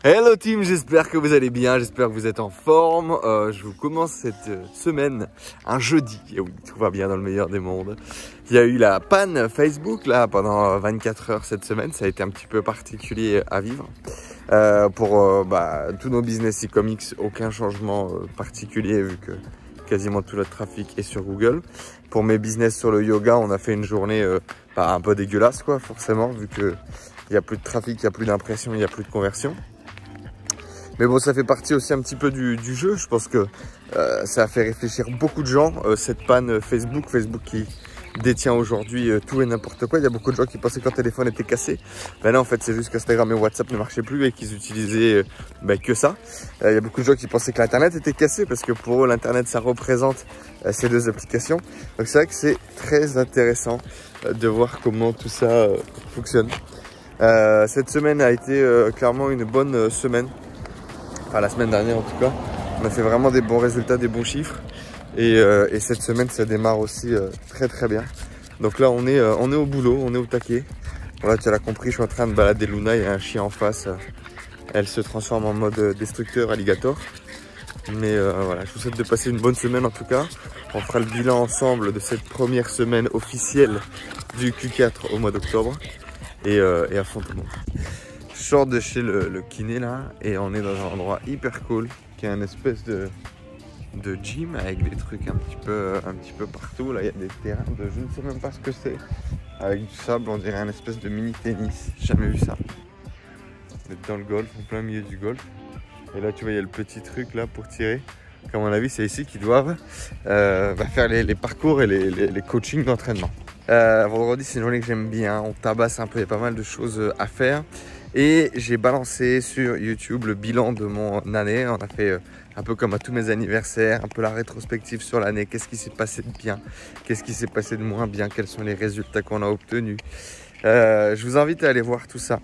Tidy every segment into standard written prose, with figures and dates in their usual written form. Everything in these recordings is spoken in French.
Hello team, j'espère que vous allez bien, j'espère que vous êtes en forme. Je vous commence cette semaine, un jeudi, et oui, tout va bien dans le meilleur des mondes. Il y a eu la panne Facebook là pendant 24 heures cette semaine, ça a été un petit peu particulier à vivre. Pour tous nos business e-comics, aucun changement particulier vu que quasiment tout notre trafic est sur Google. Pour mes business sur le yoga, on a fait une journée un peu dégueulasse quoi, forcément, vu que il n'y a plus de trafic, il n'y a plus d'impression, il n'y a plus de conversion. Mais bon, ça fait partie aussi un petit peu du jeu. Je pense que ça a fait réfléchir beaucoup de gens, cette panne Facebook qui détient aujourd'hui tout et n'importe quoi. Il y a beaucoup de gens qui pensaient que leur téléphone était cassé. Ben là, en fait, c'est juste qu'Instagram et WhatsApp ne marchaient plus et qu'ils utilisaient que ça. Il y a beaucoup de gens qui pensaient que l'Internet était cassé parce que pour eux, l'Internet, ça représente ces deux applications. Donc c'est vrai que c'est très intéressant de voir comment tout ça fonctionne. Cette semaine a été clairement une bonne semaine. Enfin, la semaine dernière en tout cas, on a fait vraiment des bons résultats, des bons chiffres. Et cette semaine, ça démarre aussi très bien. Donc là, on est au boulot, on est au taquet. Voilà, tu l'as compris, je suis en train de balader Luna, il y a un chien en face. Elle se transforme en mode destructeur alligator. Mais voilà, je vous souhaite de passer une bonne semaine en tout cas. On fera le bilan ensemble de cette première semaine officielle du Q4 au mois d'octobre. Et à fond tout le monde. Je sors de chez le kiné là et on est dans un endroit hyper cool qui est un espèce de gym avec des trucs un petit peu partout. Là il y a des terrains de je ne sais même pas ce que c'est, avec du sable, on dirait un espèce de mini tennis. J'ai jamais vu ça. On est dans le golf, en plein milieu du golf. Et là tu vois il y a le petit truc là pour tirer. À mon avis c'est ici qu'ils doivent faire les parcours et les coachings d'entraînement. Vendredi c'est une journée que j'aime bien, on tabasse un peu, il y a pas mal de choses à faire. Et j'ai balancé sur YouTube le bilan de mon année. On a fait un peu comme à tous mes anniversaires, un peu la rétrospective sur l'année. Qu'est-ce qui s'est passé de bien? Qu'est-ce qui s'est passé de moins bien? Quels sont les résultats qu'on a obtenus? Je vous invite à aller voir tout ça.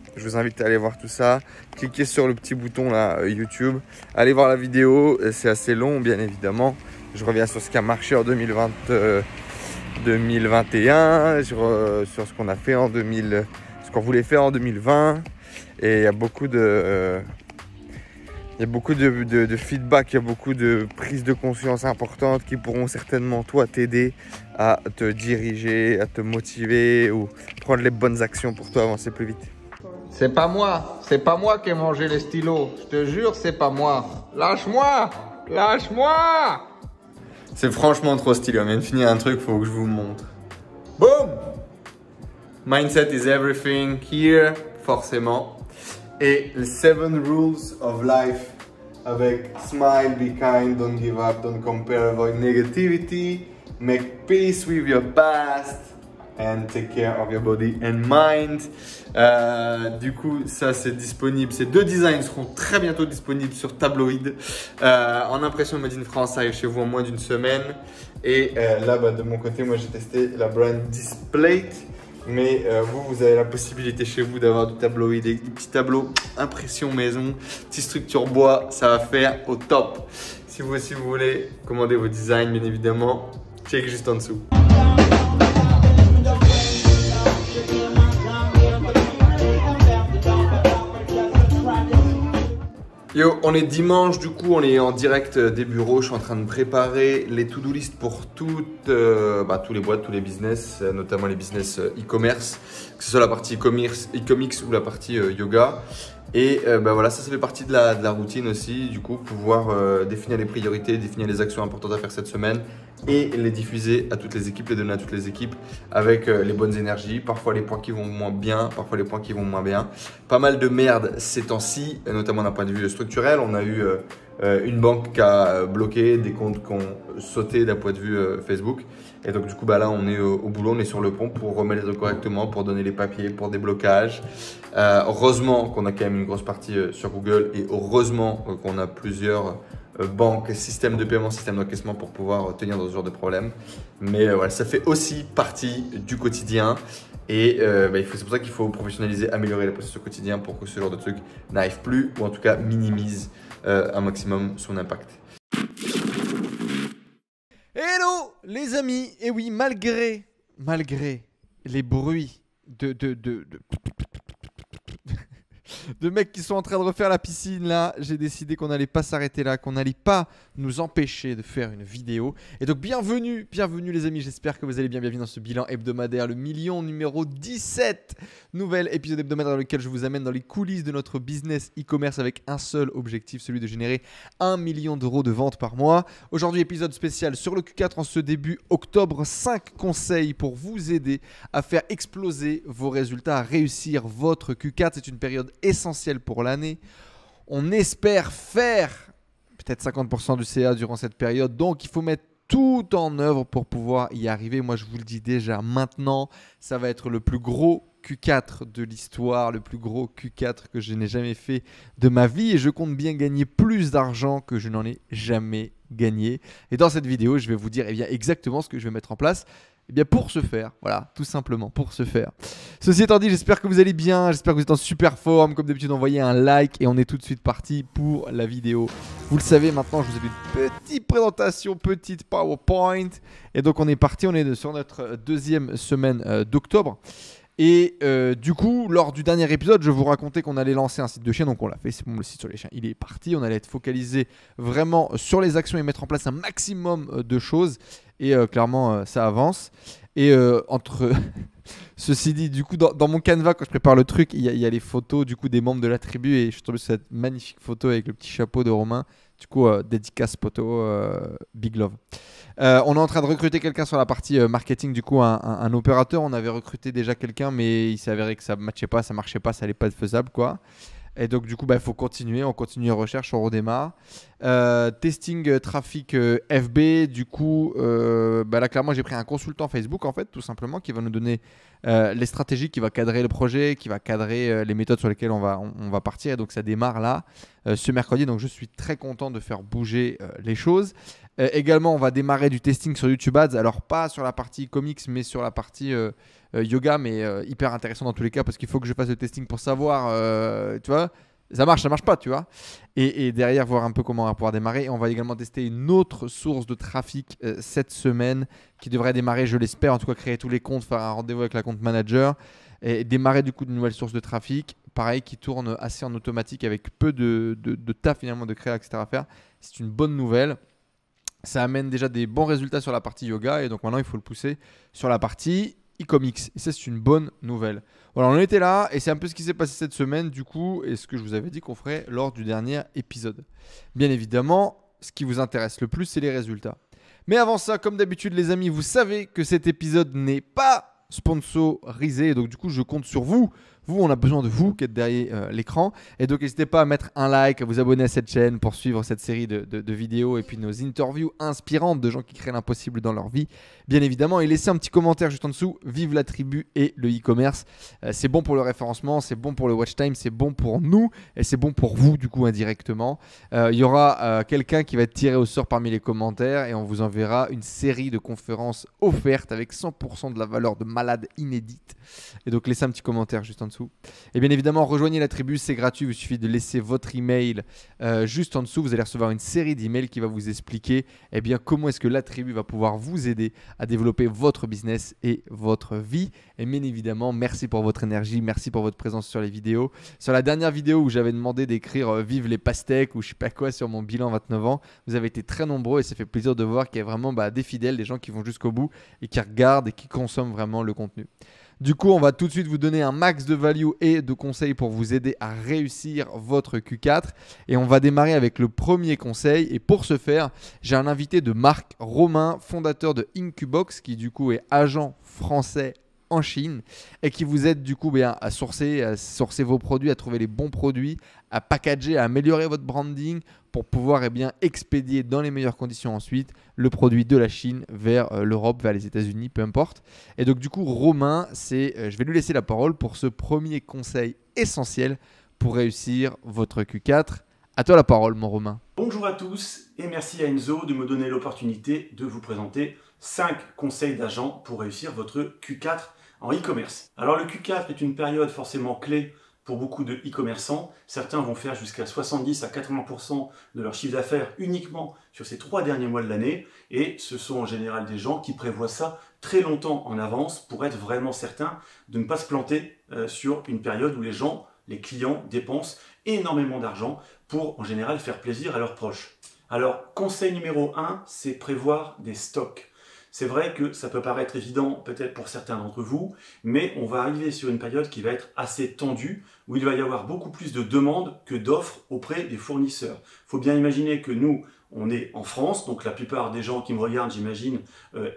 Cliquez sur le petit bouton là, YouTube. Allez voir la vidéo. C'est assez long, bien évidemment. Je reviens sur ce qui a marché en 2021, sur ce qu'on a fait en 2000, ce qu'on voulait faire en 2020. Et il y a beaucoup de feedback, il y a beaucoup de prises de conscience importantes qui pourront certainement toi t'aider à te diriger, à te motiver ou prendre les bonnes actions pour toi avancer plus vite. C'est pas moi qui ai mangé les stylos, je te jure c'est pas moi. Lâche-moi. C'est franchement trop stylé, on vient de finir un truc, faut que je vous montre. Boom! Mindset is everything here, forcément. Et les 7 rules of life avec smile, be kind, don't give up, don't compare, avoid negativity, make peace with your past and take care of your body and mind. Du coup, ça c'est disponible. Ces deux designs seront très bientôt disponibles sur Tabloid. En impression Made in France, ça arrive chez vous en moins d'une semaine. Et là, de mon côté, moi j'ai testé la brand Displate. Mais vous avez la possibilité chez vous d'avoir du tabloïd, des petits tableaux impression maison, petite structure bois, ça va faire au top. Si vous aussi vous voulez commander vos designs, bien évidemment, check juste en dessous. Yo, on est dimanche, du coup on est en direct des bureaux, je suis en train de préparer les to-do list pour tous les boîtes, tous les business, notamment les business e-commerce, que ce soit la partie e-comics ou la partie yoga. Et voilà, ça fait partie de la routine aussi, du coup pouvoir définir les priorités, définir les actions importantes à faire cette semaine et les diffuser à toutes les équipes, les donner à toutes les équipes avec les bonnes énergies, parfois les points qui vont moins bien, parfois les points qui vont moins bien. Pas mal de merde ces temps-ci, notamment d'un point de vue structurel. On a eu une banque qui a bloqué, des comptes qui ont sauté d'un point de vue Facebook. Et donc du coup là on est au boulot, on est sur le pont pour remettre correctement, pour donner les papiers, pour des blocages. Heureusement qu'on a quand même une grosse partie sur Google et heureusement qu'on a plusieurs banques, systèmes de paiement, systèmes d'encaissement pour pouvoir tenir dans ce genre de problème. Mais voilà, ça fait aussi partie du quotidien et c'est pour ça qu'il faut professionnaliser, améliorer les processus au quotidien pour que ce genre de truc n'arrive plus ou en tout cas minimise un maximum son impact. Hello les amis, et oui, malgré les bruits de mecs qui sont en train de refaire la piscine là. J'ai décidé qu'on n'allait pas s'arrêter là, qu'on n'allait pas nous empêcher de faire une vidéo. Et donc bienvenue les amis, j'espère que vous allez bien. Bienvenue dans ce bilan hebdomadaire, le million numéro 17. Nouvel épisode hebdomadaire dans lequel je vous amène dans les coulisses de notre business e-commerce avec un seul objectif, celui de générer 1 million d'euros de ventes par mois. Aujourd'hui, épisode spécial sur le Q4 en ce début octobre. 5 conseils pour vous aider à faire exploser vos résultats, à réussir votre Q4. C'est une période essentielle pour l'année. On espère faire peut-être 50% du CA durant cette période. Donc, il faut mettre tout en œuvre pour pouvoir y arriver. Moi, je vous le dis déjà maintenant, ça va être le plus gros Q4 de l'histoire, le plus gros Q4 que je n'ai jamais fait de ma vie et je compte bien gagner plus d'argent que je n'en ai jamais gagné. Et dans cette vidéo, je vais vous dire exactement ce que je vais mettre en place. Pour ce faire, voilà, tout simplement pour ce faire. Ceci étant dit, j'espère que vous allez bien, j'espère que vous êtes en super forme. Comme d'habitude, envoyez un like et on est tout de suite parti pour la vidéo. Vous le savez maintenant, je vous ai fait une petite présentation, petite PowerPoint. Et donc on est parti, on est sur notre deuxième semaine d'octobre. Et du coup, lors du dernier épisode, je vous racontais qu'on allait lancer un site de chiens. Donc on l'a fait, c'est bon, le site sur les chiens, il est parti. On allait être focalisé vraiment sur les actions et mettre en place un maximum de choses. Et clairement, ça avance. Et entre ceci dit, du coup, dans mon Canva, quand je prépare le truc, il y a les photos du coup des membres de la tribu. Et je suis tombé sur cette magnifique photo avec le petit chapeau de Romain. Du coup, dédicace poteau, big love. On est en train de recruter quelqu'un sur la partie marketing, du coup, un opérateur. On avait recruté déjà quelqu'un, mais il s'est avéré que ça ne matchait pas, ça ne marchait pas, ça n'allait pas être faisable, quoi. Et donc, du coup, il faut continuer. On continue la recherche, on redémarre. Testing trafic FB. Du coup, là, clairement, j'ai pris un consultant Facebook, en fait, tout simplement, qui va nous donner les stratégies, qui va cadrer le projet, qui va cadrer les méthodes sur lesquelles on va partir. Et donc, ça démarre là, ce mercredi. Donc, je suis très content de faire bouger les choses. Également, on va démarrer du testing sur YouTube Ads. Alors, pas sur la partie comics, mais sur la partie yoga, mais hyper intéressant dans tous les cas parce qu'il faut que je fasse le testing pour savoir, tu vois, ça marche pas, tu vois. Et derrière, voir un peu comment on va pouvoir démarrer. Et on va également tester une autre source de trafic cette semaine qui devrait démarrer, je l'espère, en tout cas créer tous les comptes, faire un rendez-vous avec la compte manager et démarrer du coup de nouvelles sources de trafic. Pareil, qui tourne assez en automatique avec peu de taf finalement de créer, etc. à faire. C'est une bonne nouvelle. Ça amène déjà des bons résultats sur la partie yoga et donc maintenant il faut le pousser sur la partie e-comics. Et ça, c'est une bonne nouvelle. Voilà, on était là et c'est un peu ce qui s'est passé cette semaine du coup et ce que je vous avais dit qu'on ferait lors du dernier épisode. Bien évidemment, ce qui vous intéresse le plus, c'est les résultats. Mais avant ça, comme d'habitude les amis, vous savez que cet épisode n'est pas sponsorisé. Donc du coup, je compte sur vous. Vous, on a besoin de vous qui êtes derrière l'écran. Et donc, n'hésitez pas à mettre un like, à vous abonner à cette chaîne pour suivre cette série de vidéos et puis nos interviews inspirantes de gens qui créent l'impossible dans leur vie. Bien évidemment, et laissez un petit commentaire juste en dessous. Vive la tribu et le e-commerce. C'est bon pour le référencement, c'est bon pour le watch time, c'est bon pour nous et c'est bon pour vous, du coup, indirectement. Il y aura quelqu'un qui va être tiré au sort parmi les commentaires et on vous enverra une série de conférences offertes avec 100% de la valeur de malade inédite. Et donc, laissez un petit commentaire juste en dessous. Et bien évidemment, rejoignez la tribu, c'est gratuit. Il vous suffit de laisser votre email juste en dessous. Vous allez recevoir une série d'emails qui va vous expliquer comment est-ce que la tribu va pouvoir vous aider à développer votre business et votre vie. Et bien évidemment, merci pour votre énergie, merci pour votre présence sur les vidéos. Sur la dernière vidéo où j'avais demandé d'écrire vive les pastèques ou je sais pas quoi sur mon bilan 29 ans, vous avez été très nombreux et ça fait plaisir de voir qu'il y a vraiment des fidèles, des gens qui vont jusqu'au bout et qui regardent et qui consomment vraiment le contenu. Du coup, on va tout de suite vous donner un max de value et de conseils pour vous aider à réussir votre Q4. Et on va démarrer avec le premier conseil. Et pour ce faire, j'ai un invité de Marc Romain, fondateur de Incubox, qui du coup est agent français en Chine et qui vous aide du coup à sourcer vos produits, à trouver les bons produits, à packager, à améliorer votre branding pour pouvoir expédier dans les meilleures conditions ensuite le produit de la Chine vers l'Europe, vers les États-Unis, peu importe. Et donc du coup, Romain, je vais lui laisser la parole pour ce premier conseil essentiel pour réussir votre Q4. À toi la parole, mon Romain. Bonjour à tous et merci à Enzo de me donner l'opportunité de vous présenter 5 conseils d'agent pour réussir votre Q4 en e-commerce. Alors le Q4 est une période forcément clé pour beaucoup de e-commerçants. Certains vont faire jusqu'à 70 à 80% de leur chiffre d'affaires uniquement sur ces 3 derniers mois de l'année. Et ce sont en général des gens qui prévoient ça très longtemps en avance pour être vraiment certains de ne pas se planter sur une période où les gens les clients dépensent énormément d'argent pour en général faire plaisir à leurs proches. Alors, conseil numéro 1, c'est prévoir des stocks. C'est vrai que ça peut paraître évident peut-être pour certains d'entre vous, mais on va arriver sur une période qui va être assez tendue, où il va y avoir beaucoup plus de demandes que d'offres auprès des fournisseurs. Il faut bien imaginer que nous, on est en France, donc la plupart des gens qui me regardent, j'imagine,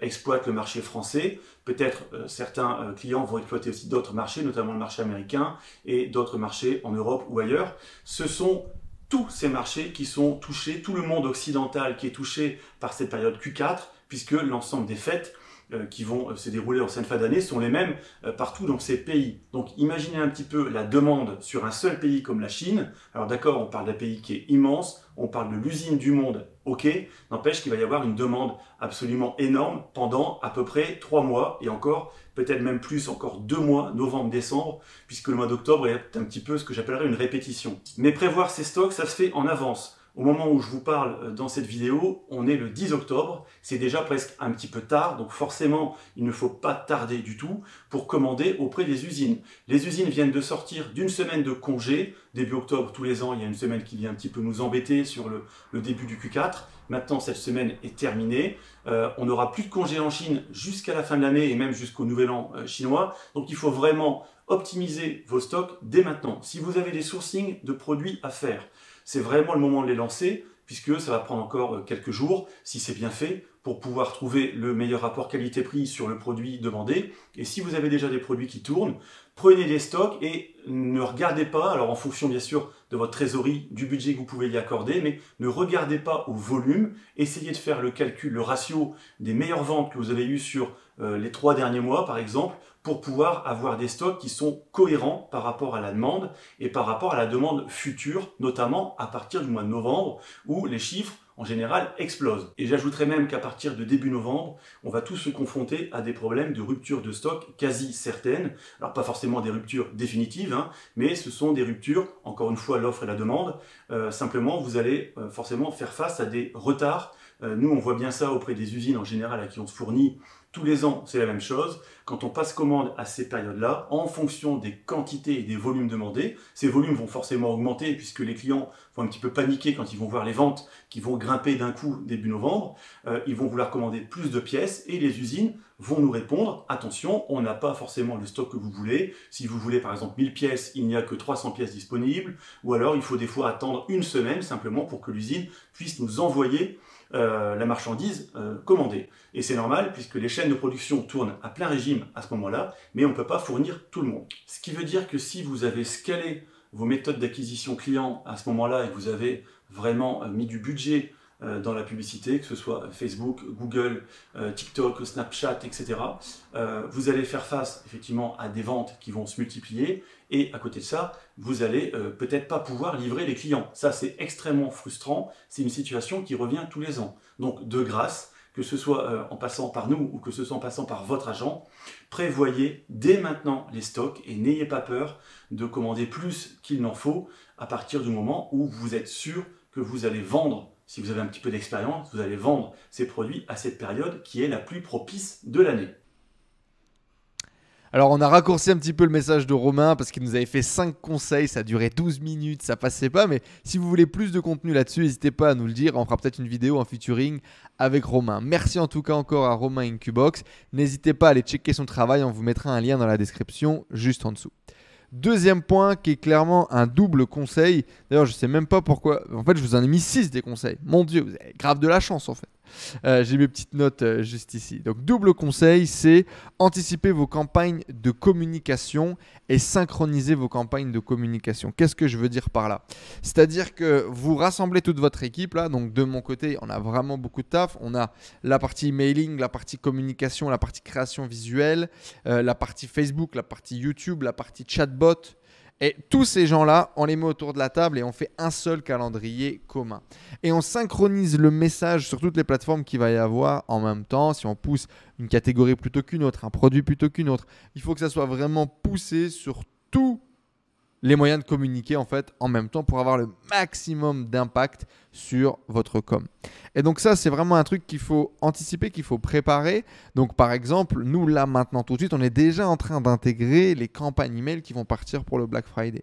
exploitent le marché français. Peut-être certains clients vont exploiter aussi d'autres marchés, notamment le marché américain et d'autres marchés en Europe ou ailleurs. Ce sont tous ces marchés qui sont touchés, tout le monde occidental qui est touché par cette période Q4, puisque l'ensemble des fêtes qui vont se dérouler en cette fin d'année sont les mêmes partout dans ces pays. Donc imaginez un petit peu la demande sur un seul pays comme la Chine. Alors d'accord, on parle d'un pays qui est immense, on parle de l'usine du monde, ok, n'empêche qu'il va y avoir une demande absolument énorme pendant à peu près 3 mois, et encore, peut-être même plus, encore 2 mois, novembre, décembre, puisque le mois d'octobre est un petit peu ce que j'appellerais une répétition. Mais prévoir ces stocks, ça se fait en avance. Au moment où je vous parle dans cette vidéo, on est le 10 octobre, c'est déjà presque un petit peu tard, donc forcément, il ne faut pas tarder du tout pour commander auprès des usines. Les usines viennent de sortir d'une semaine de congé. Début octobre, tous les ans, il y a une semaine qui vient un petit peu nous embêter sur le début du Q4. Maintenant, cette semaine est terminée. On n'aura plus de congé en Chine jusqu'à la fin de l'année et même jusqu'au nouvel an chinois. Donc, il faut vraiment optimiser vos stocks dès maintenant. Si vous avez des sourcings de produits à faire, c'est vraiment le moment de les lancer, puisque ça va prendre encore quelques jours, si c'est bien fait, pour pouvoir trouver le meilleur rapport qualité-prix sur le produit demandé. Et si vous avez déjà des produits qui tournent, prenez des stocks et ne regardez pas, alors en fonction bien sûr de votre trésorerie, du budget que vous pouvez y accorder, mais ne regardez pas au volume, essayez de faire le calcul, le ratio des meilleures ventes que vous avez eues sur les 3 derniers mois par exemple, pour pouvoir avoir des stocks qui sont cohérents par rapport à la demande et par rapport à la demande future, notamment à partir du mois de novembre, où les chiffres en général explosent. Et j'ajouterais même qu'à partir de début novembre, on va tous se confronter à des problèmes de rupture de stock quasi certaines. Alors pas forcément des ruptures définitives, hein, mais ce sont des ruptures, encore une fois l'offre et la demande. Simplement, vous allez forcément faire face à des retards. Nous, on voit bien ça auprès des usines en général à qui on se fournit. Tous les ans, c'est la même chose. Quand on passe commande à ces périodes-là, en fonction des quantités et des volumes demandés, ces volumes vont forcément augmenter puisque les clients vont un petit peu paniquer quand ils vont voir les ventes qui vont grimper d'un coup début novembre. Ils vont vouloir commander plus de pièces et les usines vont nous répondre « Attention, on n'a pas forcément le stock que vous voulez. Si vous voulez par exemple 1000 pièces, il n'y a que 300 pièces disponibles. » Ou alors il faut des fois attendre une semaine simplement pour que l'usine puisse nous envoyer la marchandise commandée. Et c'est normal puisque les chaînes de production tournent à plein régime à ce moment-là, mais on ne peut pas fournir tout le monde. Ce qui veut dire que si vous avez scalé vos méthodes d'acquisition client à ce moment-là et que vous avez vraiment mis du budget dans la publicité, que ce soit Facebook, Google, TikTok, Snapchat, etc., vous allez faire face effectivement à des ventes qui vont se multiplier et à côté de ça, vous allez peut-être pas pouvoir livrer les clients. Ça, c'est extrêmement frustrant. C'est une situation qui revient tous les ans. Donc, de grâce, que ce soit en passant par nous ou que ce soit en passant par votre agent, prévoyez dès maintenant les stocks et n'ayez pas peur de commander plus qu'il n'en faut à partir du moment où vous êtes sûr que vous allez vendre. Si vous avez un petit peu d'expérience, vous allez vendre ces produits à cette période qui est la plus propice de l'année. Alors on a raccourci un petit peu le message de Romain parce qu'il nous avait fait 5 conseils, ça durait 12 minutes, ça passait pas, mais si vous voulez plus de contenu là-dessus, n'hésitez pas à nous le dire, on fera peut-être une vidéo en featuring avec Romain. Merci en tout cas encore à Romain Incubox, n'hésitez pas à aller checker son travail, on vous mettra un lien dans la description juste en dessous. Deuxième point qui est clairement un double conseil, d'ailleurs je sais même pas pourquoi, en fait je vous en ai mis 6 des conseils, mon Dieu, vous avez grave de la chance en fait. J'ai mes petites notes juste ici. Donc double conseil, c'est anticiper vos campagnes de communication et synchroniser vos campagnes de communication. Qu'est-ce que je veux dire par là? C'est-à-dire que vous rassemblez toute votre équipe là. Donc de mon côté, on a vraiment beaucoup de taf. On a la partie emailing, la partie communication, la partie création visuelle, la partie Facebook, la partie YouTube, la partie chatbot. Et tous ces gens-là, on les met autour de la table et on fait un seul calendrier commun. Et on synchronise le message sur toutes les plateformes qu'il va y avoir en même temps. Si on pousse une catégorie plutôt qu'une autre, un produit plutôt qu'une autre, il faut que ça soit vraiment poussé sur tous les moyens de communiquer en fait en même temps pour avoir le maximum d'impact sur votre com. Et donc ça, c'est vraiment un truc qu'il faut anticiper, qu'il faut préparer. Donc par exemple, nous là maintenant tout de suite, on est déjà en train d'intégrer les campagnes email qui vont partir pour le Black Friday.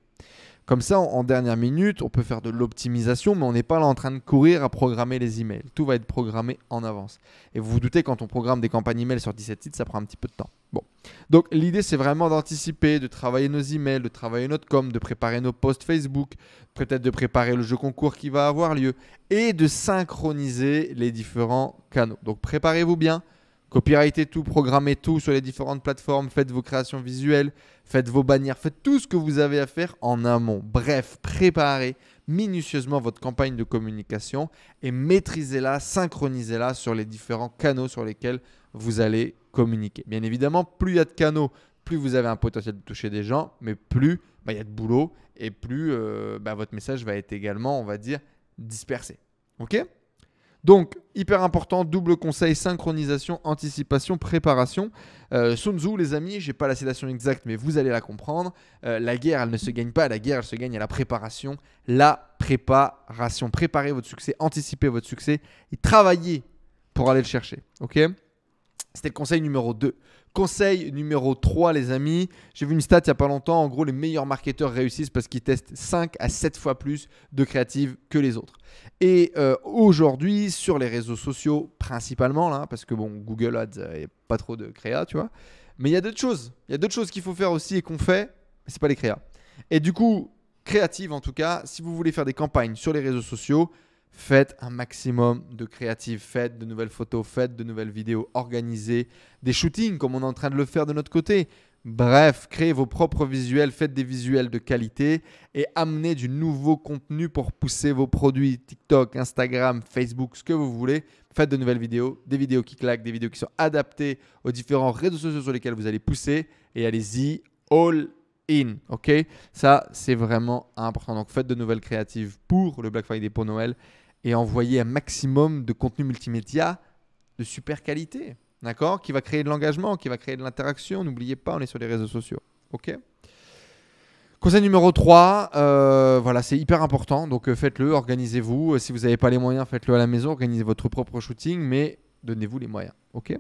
Comme ça, en dernière minute, on peut faire de l'optimisation, mais on n'est pas là en train de courir à programmer les emails. Tout va être programmé en avance. Et vous vous doutez, quand on programme des campagnes email sur 17 sites, ça prend un petit peu de temps. Bon. Donc, l'idée, c'est vraiment d'anticiper, de travailler nos emails, de travailler notre com, de préparer nos posts Facebook, peut-être de préparer le jeu concours qui va avoir lieu et de synchroniser les différents canaux. Donc, préparez-vous bien. Copyrightez tout, programmez tout sur les différentes plateformes, faites vos créations visuelles, faites vos bannières, faites tout ce que vous avez à faire en amont. Bref, préparez minutieusement votre campagne de communication et maîtrisez-la, synchronisez-la sur les différents canaux sur lesquels vous allez communiquer. Bien évidemment, plus il y a de canaux, plus vous avez un potentiel de toucher des gens, mais plus il y a de boulot et plus votre message va être également, on va dire, dispersé. Ok ? Donc, hyper important, double conseil, synchronisation, anticipation, préparation. Sun Tzu, les amis, je n'ai pas la citation exacte, mais vous allez la comprendre. La guerre, elle ne se gagne pas, la guerre, elle se gagne à la préparation. La préparation. Préparez votre succès, anticipez votre succès et travaillez pour aller le chercher. Ok ? C'était le conseil numéro 2. Conseil numéro 3, les amis. J'ai vu une stat il n'y a pas longtemps. En gros, les meilleurs marketeurs réussissent parce qu'ils testent 5 à 7 fois plus de créatives que les autres. Et aujourd'hui, sur les réseaux sociaux, principalement, là, parce que Google Ads, il n'y a pas trop de créa, tu vois. Mais il y a d'autres choses. Il y a d'autres choses qu'il faut faire aussi et qu'on fait, mais ce n'est pas les créas. Et du coup, créative en tout cas, si vous voulez faire des campagnes sur les réseaux sociaux, faites un maximum de créatives, faites de nouvelles photos, faites de nouvelles vidéos, organisez des shootings comme on est en train de le faire de notre côté. Bref, créez vos propres visuels, faites des visuels de qualité et amenez du nouveau contenu pour pousser vos produits TikTok, Instagram, Facebook, ce que vous voulez. Faites de nouvelles vidéos, des vidéos qui claquent, des vidéos qui sont adaptées aux différents réseaux sociaux sur lesquels vous allez pousser et allez-y all in. Ok ? Ça, c'est vraiment important. Donc, faites de nouvelles créatives pour le Black Friday pour Noël et envoyez un maximum de contenu multimédia de super qualité, d'accord ? Qui va créer de l'engagement, qui va créer de l'interaction. N'oubliez pas, on est sur les réseaux sociaux, ok ? Conseil numéro 3, voilà, c'est hyper important, donc faites-le, organisez-vous. Si vous n'avez pas les moyens, faites-le à la maison, organisez votre propre shooting, mais donnez-vous les moyens, ok ?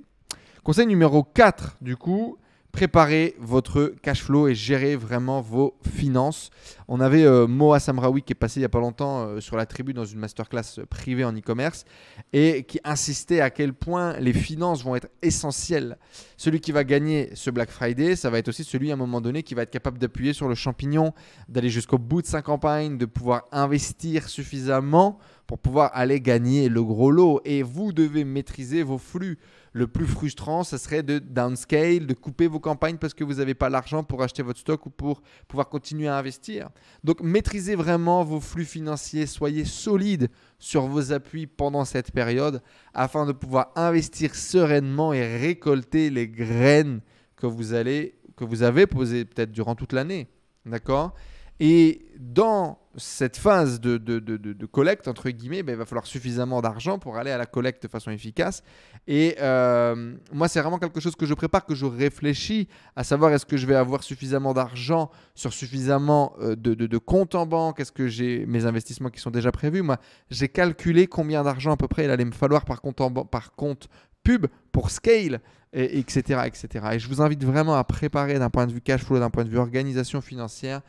Conseil numéro 4, du coup, préparez votre cash flow et gérez vraiment vos finances. On avait Moa Samraoui qui est passé il n'y a pas longtemps sur la tribu dans une masterclass privée en e-commerce et qui insistait à quel point les finances vont être essentielles. Celui qui va gagner ce Black Friday, ça va être aussi celui à un moment donné qui va être capable d'appuyer sur le champignon, d'aller jusqu'au bout de sa campagne, de pouvoir investir suffisamment pour pouvoir aller gagner le gros lot. Et vous devez maîtriser vos flux. Le plus frustrant, ce serait de downscale, de couper vos campagnes parce que vous n'avez pas l'argent pour acheter votre stock ou pour pouvoir continuer à investir. Donc, maîtrisez vraiment vos flux financiers. Soyez solide sur vos appuis pendant cette période afin de pouvoir investir sereinement et récolter les graines que vous avez posées peut-être durant toute l'année. D'accord ? Et dans cette phase de collecte, entre guillemets, il va falloir suffisamment d'argent pour aller à la collecte de façon efficace. Et moi, c'est vraiment quelque chose que je prépare, que je réfléchis, à savoir est-ce que je vais avoir suffisamment d'argent sur suffisamment de comptes en banque. Est-ce que j'ai mes investissements qui sont déjà prévus ? Moi, j'ai calculé combien d'argent à peu près il allait me falloir par compte pub pour scale, etc., etc. Et je vous invite vraiment à préparer d'un point de vue cash flow, d'un point de vue organisation financière,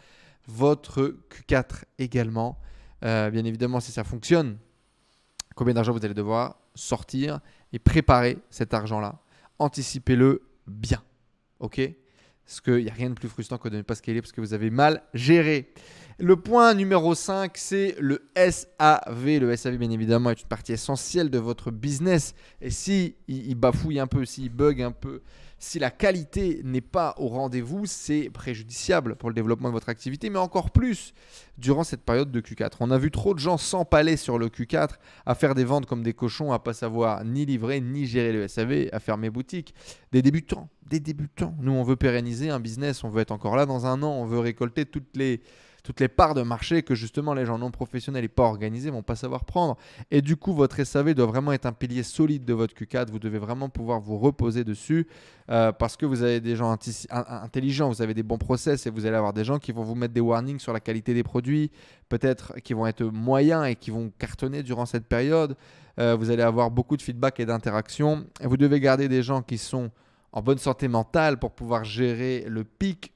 votre Q4 également. Bien évidemment, si ça fonctionne, combien d'argent vous allez devoir sortir et préparer cet argent-là. Anticipez-le bien. Ok ? Parce qu'il n'y a rien de plus frustrant que de ne pas scaler parce que vous avez mal géré. Le point numéro 5, c'est le SAV. Le SAV, bien évidemment, est une partie essentielle de votre business. Et si il bafouille un peu, s'il bug un peu, si la qualité n'est pas au rendez-vous, c'est préjudiciable pour le développement de votre activité, mais encore plus durant cette période de Q4. On a vu trop de gens s'empaler sur le Q4, à faire des ventes comme des cochons, à ne pas savoir ni livrer, ni gérer le SAV, à fermer boutique. Des débutants. Nous, on veut pérenniser un business, on veut être encore là dans un an, on veut récolter toutes les toutes les parts de marché que justement les gens non professionnels et pas organisés vont pas savoir prendre. Et du coup, votre SAV doit vraiment être un pilier solide de votre Q4. Vous devez vraiment pouvoir vous reposer dessus parce que vous avez des gens intelligents, vous avez des bons process et vous allez avoir des gens qui vont vous mettre des warnings sur la qualité des produits, peut-être qui vont être moyens et qui vont cartonner durant cette période. Vous allez avoir beaucoup de feedback et d'interactions. Et vous devez garder des gens qui sont en bonne santé mentale pour pouvoir gérer le pic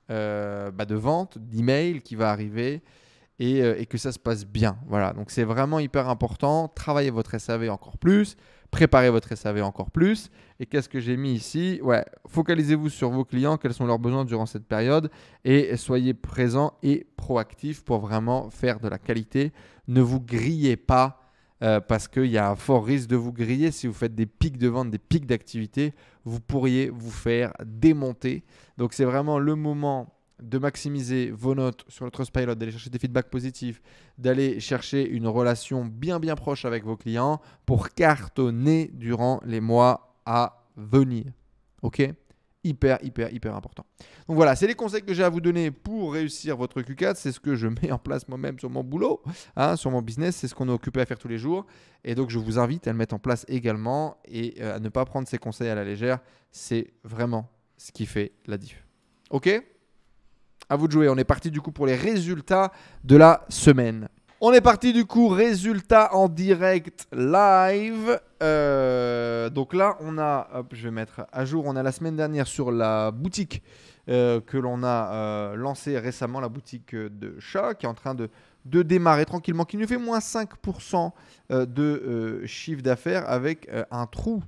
de vente, d'email qui va arriver et que ça se passe bien. Voilà, donc c'est vraiment hyper important. Travaillez votre SAV encore plus, préparez votre SAV encore plus. Et qu'est-ce que j'ai mis ici? Ouais, focalisez-vous sur vos clients, quels sont leurs besoins durant cette période et soyez présents et proactifs pour vraiment faire de la qualité. Ne vous grillez pas parce qu'il y a un fort risque de vous griller. Si vous faites des pics de vente, des pics d'activité, vous pourriez vous faire démonter. Donc, c'est vraiment le moment de maximiser vos notes sur le Trustpilot, d'aller chercher des feedbacks positifs, d'aller chercher une relation bien proche avec vos clients pour cartonner durant les mois à venir. Ok ? Hyper important. Donc voilà, c'est les conseils que j'ai à vous donner pour réussir votre Q4. C'est ce que je mets en place moi-même sur mon boulot, sur mon business. C'est ce qu'on est occupé à faire tous les jours. Et donc, je vous invite à le mettre en place également et à ne pas prendre ces conseils à la légère. C'est vraiment ce qui fait la diff. Ok ? À vous de jouer. On est parti du coup pour les résultats de la semaine. On est parti du coup, résultats en direct live. Donc là, on a, hop, je vais mettre à jour, on a la semaine dernière sur la boutique que l'on a lancée récemment, la boutique de chat qui est en train de démarrer tranquillement, qui nous fait moins 5% de chiffre d'affaires avec un trou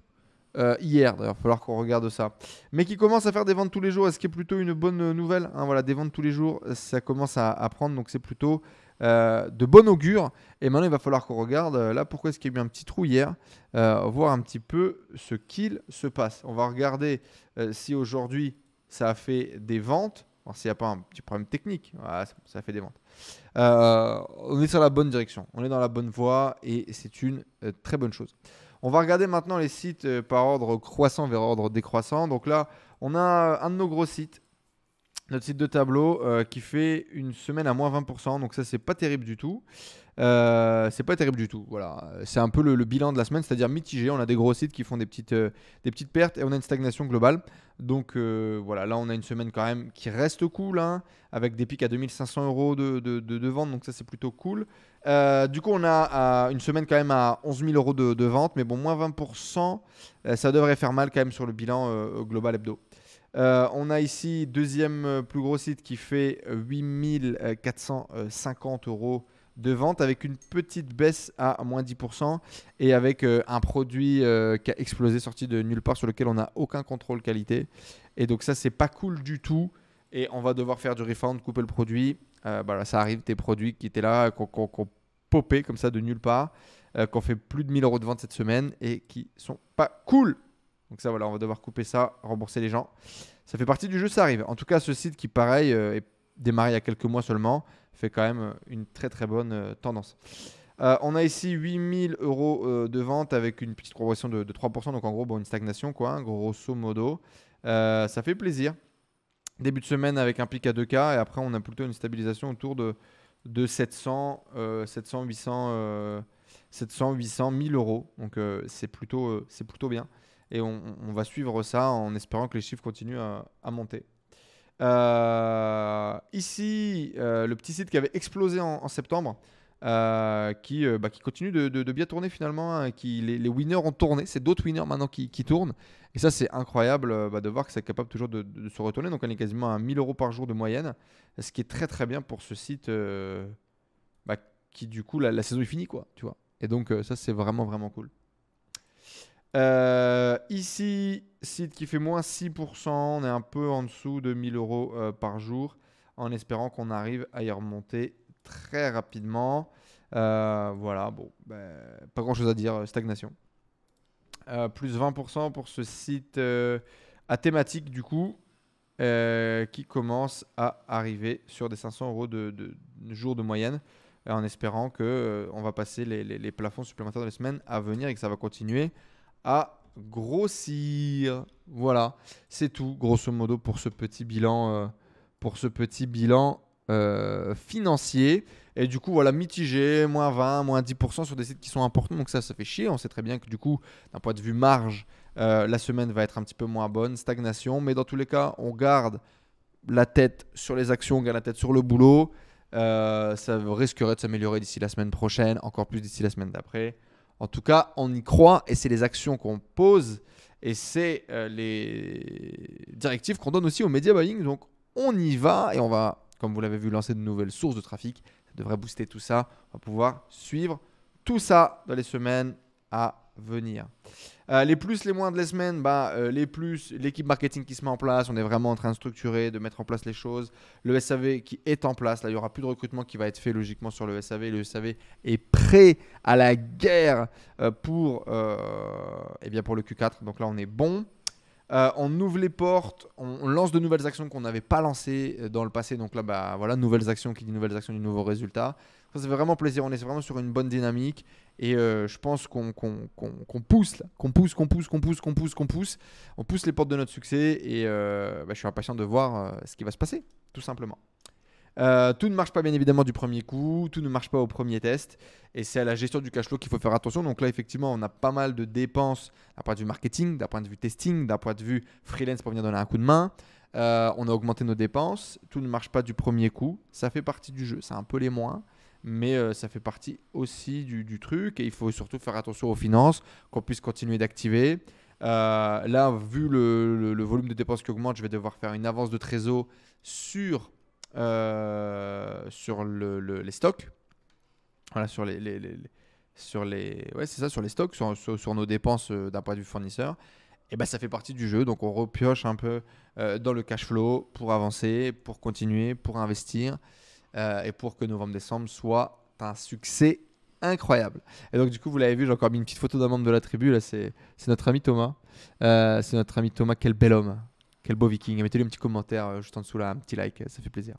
hier. D'ailleurs, il va falloir qu'on regarde ça. Mais qui commence à faire des ventes tous les jours, ce qui est plutôt une bonne nouvelle. Voilà, des ventes tous les jours, ça commence à prendre, donc c'est plutôt de bon augure. Et maintenant, il va falloir qu'on regarde là pourquoi est-ce qu'il y a eu un petit trou hier, voir un petit peu ce qu'il se passe. On va regarder si aujourd'hui ça a fait des ventes. Alors, s'il n'y a pas un petit problème technique, voilà, ça a fait des ventes. On est sur la bonne direction, on est dans la bonne voie et c'est une très bonne chose. On va regarder maintenant les sites par ordre croissant vers ordre décroissant. Donc là, on a un de nos gros sites, notre site de tableau qui fait une semaine à moins 20%. Donc ça, c'est pas terrible du tout. C'est pas terrible du tout. Voilà, c'est un peu le bilan de la semaine, c'est-à-dire mitigé. On a des gros sites qui font des petites pertes et on a une stagnation globale. Donc voilà, là on a une semaine quand même qui reste cool, avec des pics à 2500 € de vente. Donc ça, c'est plutôt cool. Du coup, on a une semaine quand même à 11 000 € de vente, mais bon, moins 20%, ça devrait faire mal quand même sur le bilan global hebdo. On a ici deuxième plus gros site qui fait 8 450 € de vente avec une petite baisse à moins 10% et avec un produit qui a explosé, sorti de nulle part, sur lequel on n'a aucun contrôle qualité. Et donc ça, c'est pas cool du tout et on va devoir faire du refund, couper le produit. Voilà, ça arrive, des produits qui étaient là, qu'on popé comme ça de nulle part, qu'on fait plus de 1000 € de vente cette semaine et qui sont pas cool. Donc ça, voilà, on va devoir couper ça, rembourser les gens. Ça fait partie du jeu, ça arrive. En tout cas, ce site qui, pareil, est démarré il y a quelques mois seulement, fait quand même une très bonne tendance. On a ici 8 000 € de vente avec une petite progression de 3%. Donc en gros, une stagnation, quoi, grosso modo. Ça fait plaisir. Début de semaine avec un pic à 2K et après, on a plutôt une stabilisation autour de 700, 800 1000 €. Donc c'est plutôt bien. Et on va suivre ça en espérant que les chiffres continuent à monter. Ici, le petit site qui avait explosé en septembre, qui continue de bien tourner finalement. Les winners ont tourné. C'est d'autres winners maintenant qui tournent. Et ça, c'est incroyable de voir que c'est capable toujours de se retourner. Donc, on est quasiment à 1000 € par jour de moyenne. Ce qui est très bien pour ce site qui, du coup, la saison est finie, quoi, tu vois. Et donc, ça, c'est vraiment cool. Ici, site qui fait moins 6%, on est un peu en dessous de 1000 € par jour, en espérant qu'on arrive à y remonter très rapidement. Voilà, pas grand chose à dire, stagnation. Plus 20% pour ce site à thématique du coup, qui commence à arriver sur des 500 € de jours de moyenne, en espérant qu'on va passer les plafonds supplémentaires de la semaine à venir et que ça va continuer à grossir. Voilà, c'est tout grosso modo pour ce petit bilan financiers. Et du coup, voilà, mitigé, moins 20, moins 10% sur des sites qui sont importants. Donc ça fait chier. On sait très bien que du coup, d'un point de vue marge, la semaine va être un petit peu moins bonne, stagnation. Mais dans tous les cas, on garde la tête sur les actions, on garde la tête sur le boulot. Ça risquerait de s'améliorer d'ici la semaine prochaine, encore plus d'ici la semaine d'après. En tout cas, on y croit et c'est les actions qu'on pose et c'est les directives qu'on donne aussi au media buying. Donc, on y va et on va, comme vous l'avez vu, lancer de nouvelles sources de trafic. Ça devrait booster tout ça. On va pouvoir suivre tout ça dans les semaines à venir. Les plus, les moins de les semaines, les plus, l'équipe marketing qui se met en place, on est vraiment en train de structurer, de mettre en place les choses. Le SAV qui est en place, là il n'y aura plus de recrutement qui va être fait logiquement sur le SAV. Le SAV est prêt à la guerre pour le Q4, donc là on est bon. On ouvre les portes, on lance de nouvelles actions qu'on n'avait pas lancées dans le passé. Donc là, voilà, nouvelles actions qui dit nouvelles actions, du nouveau résultat. Ça fait vraiment plaisir. On est vraiment sur une bonne dynamique. Et je pense qu'on pousse, là. qu'on pousse. On pousse les portes de notre succès. Et je suis impatient de voir ce qui va se passer, tout simplement. Tout ne marche pas bien évidemment du premier coup, tout ne marche pas au premier test et c'est à la gestion du cash flow qu'il faut faire attention. Donc là effectivement on a pas mal de dépenses d'un point de vue marketing, d'un point de vue testing, d'un point de vue freelance pour venir donner un coup de main. On a augmenté nos dépenses, tout ne marche pas du premier coup, ça fait partie du jeu, c'est un peu les moins. Mais ça fait partie aussi du truc et il faut surtout faire attention aux finances, qu'on puisse continuer d'activer. Là vu le volume de dépenses qui augmente, je vais devoir faire une avance de trésor sur les stocks, voilà, sur les stocks, sur nos dépenses d'un point de vue fournisseur. Et ça fait partie du jeu, donc on repioche un peu dans le cash flow pour avancer, pour continuer, pour investir et pour que novembre-décembre soit un succès incroyable. Et donc du coup vous l'avez vu, j'ai encore mis une petite photo d'un membre de la tribu, là c'est notre ami Thomas. Quel bel homme. Quel beau viking. Mettez-lui un petit commentaire juste en dessous là, un petit like, ça fait plaisir.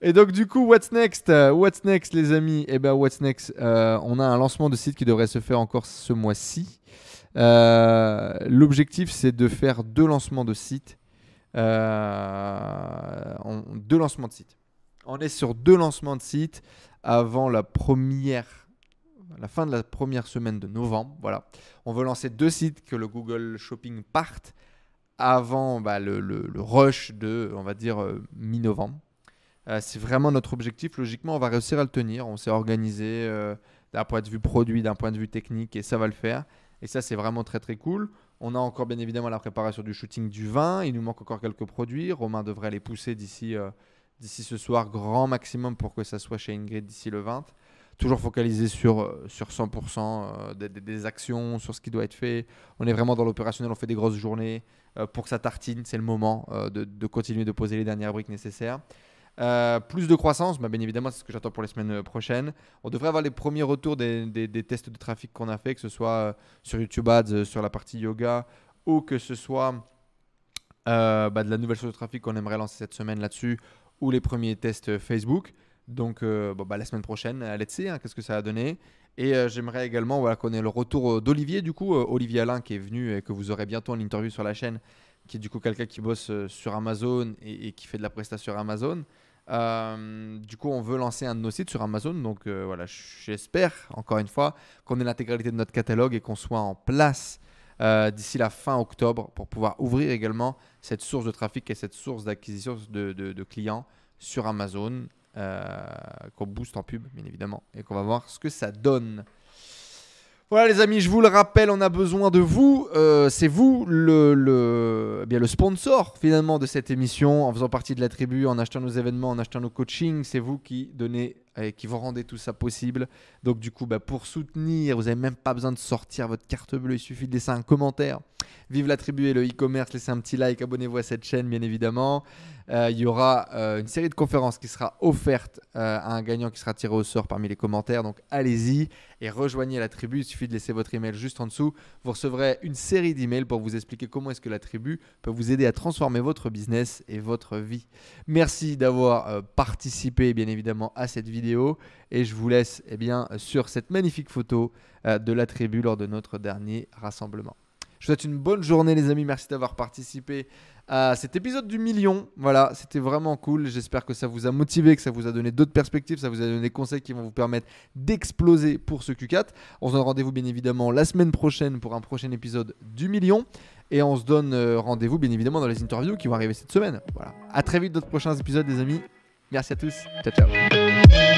Et donc du coup, what's next les amis? What's next on a un lancement de site qui devrait se faire encore ce mois-ci. L'objectif c'est de faire 2 lancements de site. 2 lancements de site. On est sur 2 lancements de site avant la fin de la première semaine de novembre. Voilà. On veut lancer 2 sites que le Google Shopping parte avant le rush de, on va dire, mi-novembre. C'est vraiment notre objectif. Logiquement, on va réussir à le tenir. On s'est organisé d'un point de vue produit, d'un point de vue technique et ça va le faire. Et ça, c'est vraiment très très cool. On a encore bien évidemment la préparation du shooting du vin. Il nous manque encore quelques produits. Romain devrait les pousser d'ici ce soir, grand maximum pour que ça soit chez Ingrid d'ici le 20. Toujours focalisé sur 100% des actions, sur ce qui doit être fait. On est vraiment dans l'opérationnel, on fait des grosses journées pour que ça tartine. C'est le moment de continuer de poser les dernières briques nécessaires. Plus de croissance, bien évidemment, c'est ce que j'attends pour les semaines prochaines. On devrait avoir les premiers retours des tests de trafic qu'on a fait, que ce soit sur YouTube Ads, sur la partie yoga, ou que ce soit de la nouvelle source de trafic qu'on aimerait lancer cette semaine là-dessus, ou les premiers tests Facebook. Donc la semaine prochaine, let's see, qu'est-ce que ça a donné. Et j'aimerais également qu'on ait le retour d'Olivier, du coup, Olivier Alain qui est venu et que vous aurez bientôt en interview sur la chaîne, qui est du coup quelqu'un qui bosse sur Amazon et qui fait de la prestation sur Amazon. Du coup, on veut lancer un de nos sites sur Amazon. Donc j'espère, encore une fois, qu'on ait l'intégralité de notre catalogue et qu'on soit en place d'ici la fin octobre pour pouvoir ouvrir également cette source de trafic et cette source d'acquisition de clients sur Amazon. Qu'on booste en pub bien évidemment et qu'on va voir ce que ça donne. Voilà les amis, je vous le rappelle, on a besoin de vous. C'est vous le sponsor finalement de cette émission en faisant partie de la tribu, en achetant nos événements, en achetant nos coachings. C'est vous qui donnez et qui vous rendez tout ça possible. Donc du coup, pour soutenir, vous n'avez même pas besoin de sortir votre carte bleue. Il suffit de laisser un commentaire. Vive la tribu et le e-commerce. Laissez un petit like, abonnez-vous à cette chaîne bien évidemment. Il y aura une série de conférences qui sera offerte à un gagnant qui sera tiré au sort parmi les commentaires. Donc allez-y et rejoignez la tribu. Il suffit de laisser votre email juste en dessous. Vous recevrez une série d'emails pour vous expliquer comment est-ce que la tribu peut vous aider à transformer votre business et votre vie. Merci d'avoir participé bien évidemment à cette vidéo et je vous laisse sur cette magnifique photo de la tribu lors de notre dernier rassemblement. Je vous souhaite une bonne journée les amis, merci d'avoir participé à cet épisode du million. Voilà, c'était vraiment cool. J'espère que ça vous a motivé, que ça vous a donné d'autres perspectives, ça vous a donné des conseils qui vont vous permettre d'exploser pour ce Q4. On se donne rendez-vous bien évidemment la semaine prochaine pour un prochain épisode du million. Et on se donne rendez-vous bien évidemment dans les interviews qui vont arriver cette semaine. Voilà. À très vite dans de prochains épisodes les amis. Merci à tous. Ciao ciao.